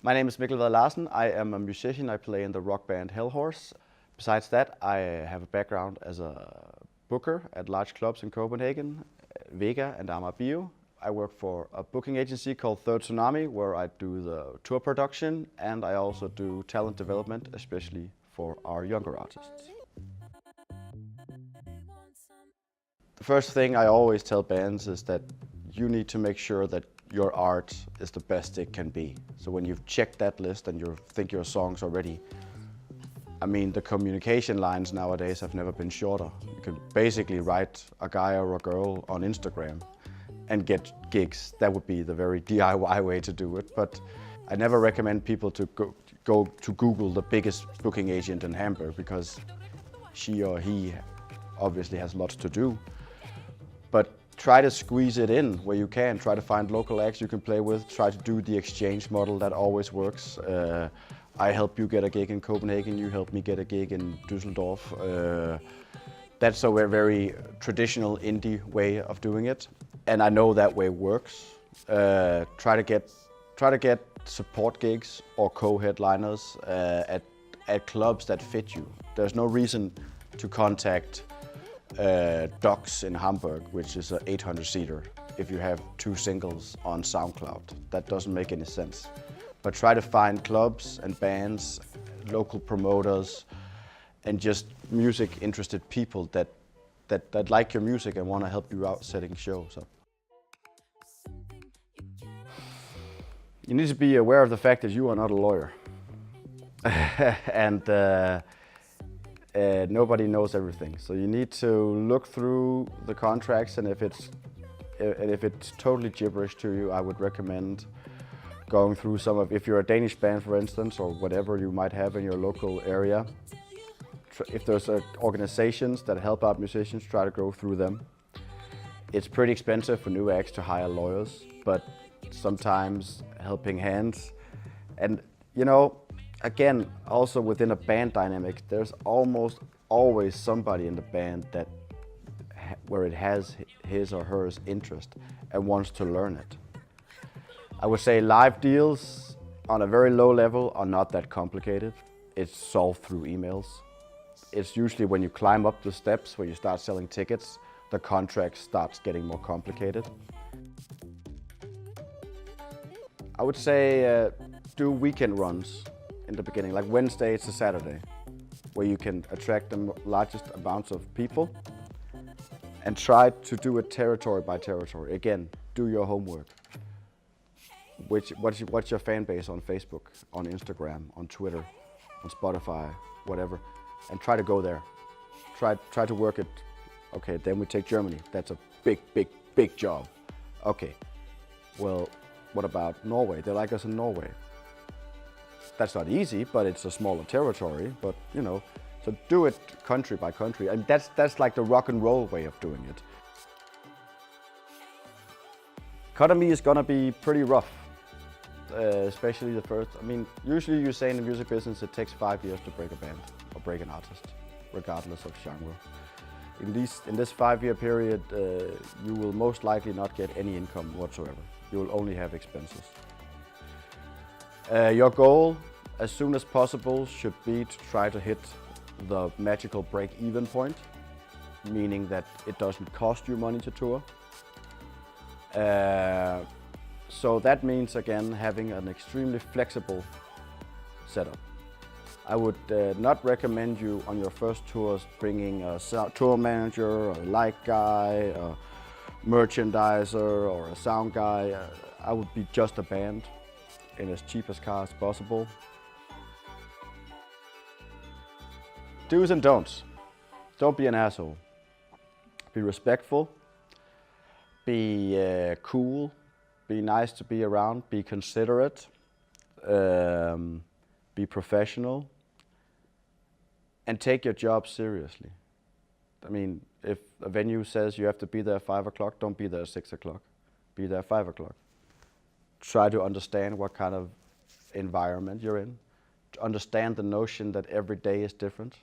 My name is Mikkel Wad Larsen. I am a musician. I play in the rock band Hellhorse. Besides that, I have a background as a booker at large clubs in Copenhagen, Vega and Amager Bio. I work for a booking agency called Tsunami, where I do the tour production, and I also do talent development, especially for our younger artists. The first thing I always tell bands is that you need to make sure that your art is the best it can be. So when you've checked that list and you think your song's are ready, I mean, the communication lines nowadays have never been shorter. You can basically write a guy or a girl on Instagram and get gigs. That would be the very DIY way to do it. But I never recommend people to go to Google the biggest booking agent in Hamburg, because she or he obviously has lots to do. But try to squeeze it in where you can. Try to find local acts you can play with. Try to do the exchange model. That always works. I help you get a gig in Copenhagen, you help me get a gig in Düsseldorf. That's a very traditional indie way of doing it, and I know that way works. Try to get support gigs or co-headliners at clubs that fit you. There's no reason to contact Docks in Hamburg, which is an 800-seater, if you have 2 singles on SoundCloud. That doesn't make any sense. But try to find clubs and bands, local promoters, and just music-interested people that like your music and want to help you out setting shows up. You need to be aware of the fact that you are not a lawyer. And nobody knows everything. So you need to look through the contracts, and if it's totally gibberish to you, I would recommend going through some of, if you're a Danish band, for instance, or whatever you might have in your local area. If there's organizations that help out musicians, try to go through them. It's pretty expensive for new acts to hire lawyers, but sometimes helping hands. And you know, again, also within a band dynamic, there's almost always somebody in the band where it has his or her interest and wants to learn it. I would say live deals on a very low level are not that complicated. It's solved through emails. It's usually when you climb up the steps, where you start selling tickets, the contract starts getting more complicated. I would say do weekend runs in the beginning, like Wednesday to Saturday, where you can attract the largest amounts of people, and try to do it territory by territory. Again, do your homework. What's your fan base on Facebook, on Instagram, on Twitter, on Spotify, whatever, and try to go there. Try to work it. Okay, then we take Germany. That's a big job. Okay, well, what about Norway? They like us in Norway. That's not easy, but it's a smaller territory. But you know, so do it country by country, and that's like the rock and roll way of doing it. Economy is gonna be pretty rough. Especially the first, I mean, usually you say in the music business it takes 5 years to break a band or break an artist, regardless of genre. In this 5-year period, you will most likely not get any income whatsoever. You will only have expenses. Your goal, as soon as possible, should be to try to hit the magical break-even point, meaning that it doesn't cost you money to tour. So that means, again, having an extremely flexible setup. I would not recommend you on your first tours bringing a tour manager, a light guy, a merchandiser, or a sound guy. I would be just a band in as cheap a car as possible. Do's and don'ts. Don't be an asshole. Be respectful. Be cool. Be nice to be around, be considerate, be professional, and take your job seriously. I mean, if a venue says you have to be there at 5 o'clock, don't be there at 6 o'clock. Be there at 5 o'clock. Try to understand what kind of environment you're in. Understand the notion that every day is different.